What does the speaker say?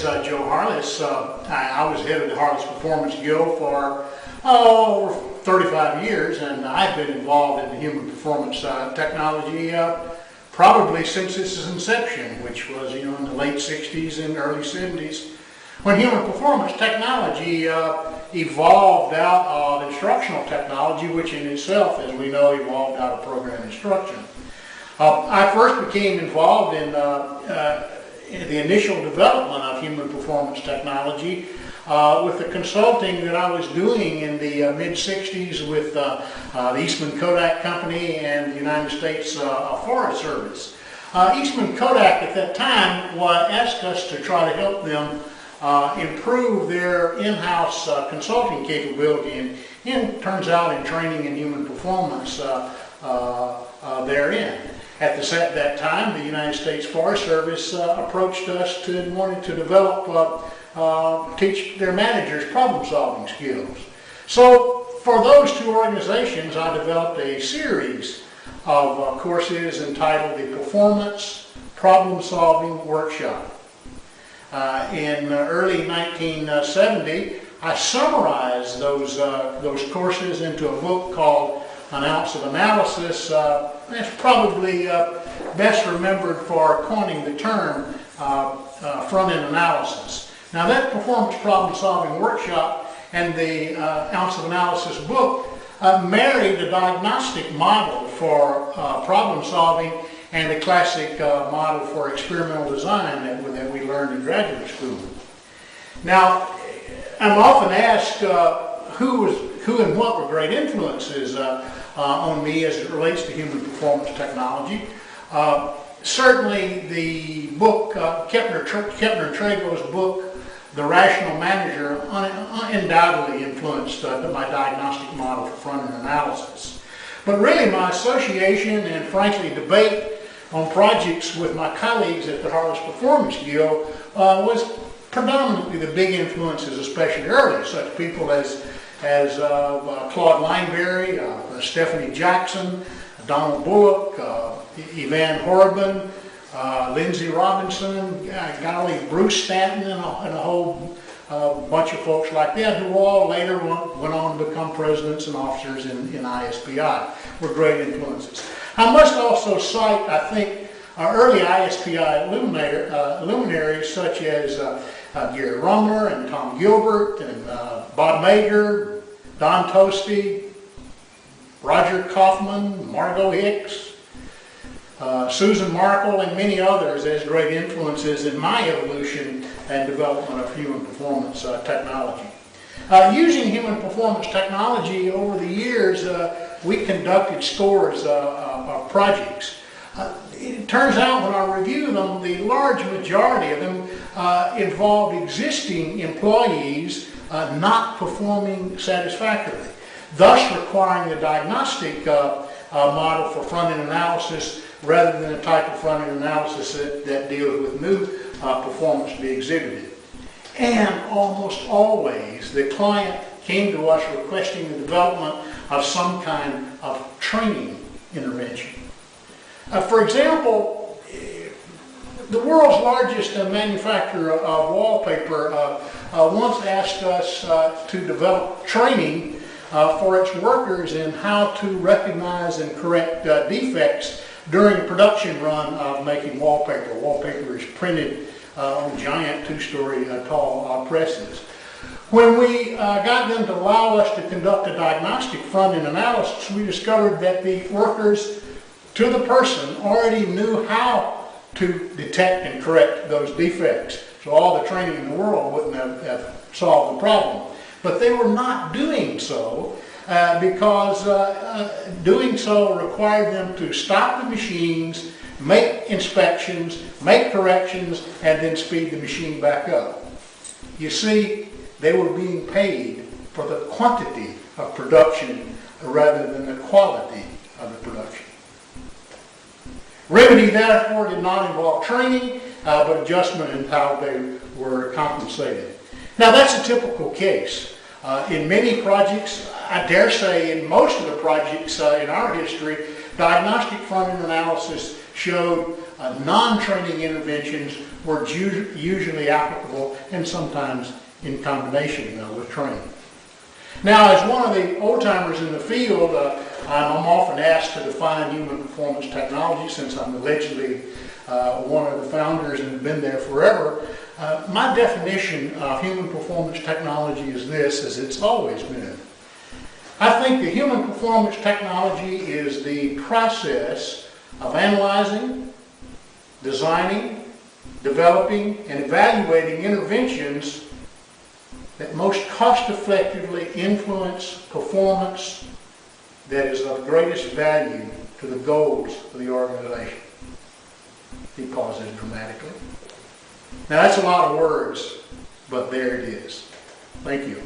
Joe Harless. I was head of the Harless Performance Guild for over 35 years, and I've been involved in the human performance technology probably since its inception, which was in the late 60s and early 70s, when human performance technology evolved out of instructional technology, which in itself, as we know, evolved out of program instruction. I first became involved in the initial development of human performance technology with the consulting that I was doing in the mid-60s with the Eastman Kodak Company and the United States Forest Service. Eastman Kodak at that time asked us to try to help them improve their in-house consulting capability, and turns out in training and human performance therein. At that time, the United States Forest Service approached us and wanted to develop, teach their managers problem-solving skills. So for those two organizations, I developed a series of courses entitled the Performance Problem-Solving Workshop. In early 1970, I summarized those courses into a book called An Ounce of Analysis. It's probably best remembered for coining the term front-end analysis. Now, that performance problem-solving workshop and the Ounce of Analysis book married a diagnostic model for problem-solving and a classic model for experimental design that we learned in graduate school. Now, I'm often asked who and what were great influences on me as it relates to human performance technology. Certainly the book, Kepner Trago's book, The Rational Manager, undoubtedly influenced my diagnostic model for front-end analysis. But really my association and frankly debate on projects with my colleagues at the Harless Performance Guild was predominantly the big influences, especially early, such people as Claude Lineberry, Stephanie Jackson, Donald Bullock, Evan Horobin, Lindsay Robinson, Bruce Stanton, and a whole bunch of folks like that who all later went on to become presidents and officers in ISPI, were great influences. I must also cite, I think, early ISPI luminaries such as Gary Rumler and Tom Gilbert and Bob Mager, Don Toasty, Roger Kaufman, Margot Hicks, Susan Markle, and many others as great influences in my evolution and development of human performance technology. Using human performance technology over the years, we conducted scores of projects. It turns out when I review them, the large majority of them involved existing employees not performing satisfactorily, thus requiring a diagnostic model for front-end analysis rather than a type of front-end analysis that deals with new performance to be exhibited. And almost always the client came to us requesting the development of some kind of training intervention. For example, the world's largest manufacturer of wallpaper once asked us to develop training for its workers in how to recognize and correct defects during a production run of making wallpaper. Wallpaper is printed on giant two-story tall presses. When we got them to allow us to conduct a diagnostic front-end analysis, we discovered that the workers, to the person, already knew how to detect and correct those defects. So all the training in the world wouldn't have solved the problem. But they were not doing so because doing so required them to stop the machines, make inspections, make corrections, and then speed the machine back up. You see, they were being paid for the quantity of production rather than the quality of the production. Remedy, therefore, did not involve training, but adjustment in how they were compensated. Now, that's a typical case. In many projects, I dare say in most of the projects in our history, diagnostic front-end analysis showed non-training interventions were usually applicable, and sometimes in combination with training. Now, as one of the old-timers in the field, I'm often asked to define human performance technology, since I'm allegedly one of the founders and have been there forever. My definition of human performance technology is this, as it's always been. I think the human performance technology is the process of analyzing, designing, developing, and evaluating interventions that most cost-effectively influence performance that is of greatest value to the goals of the organization. He pauses dramatically. Now that's a lot of words, but there it is. Thank you.